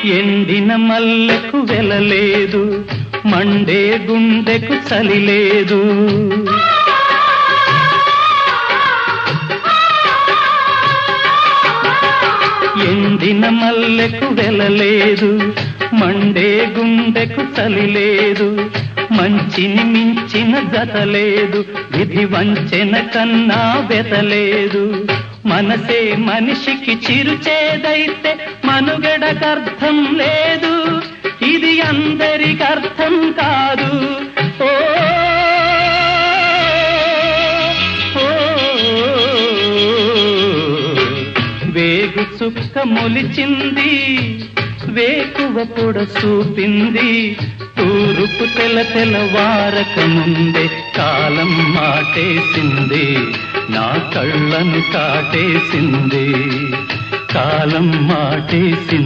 ఎండిన మల్లెకు వెలలేదు, మండే గుండెకు చలి లేదు. ఎండిన మల్లెకు వెలలేదు, మండే గుండెకు చలి లేదు. మంచిని మించిన జతలేదు, విధి వంచెన కన్నా వెతలేదు. మనసే మనిషికి చిరుచేదైతే మనుగడకర్థం లేదు, ఇది అందరికి అర్థం కాదు. ఓ వేగు చుక్క మొలిచింది, వేకువ పొడ చూపింది. తూరుపు తెల్లవారక ముందే కాలం మాటేసింది, నా కళ్ళను కాటేసింది. కాలం మాటేసింది.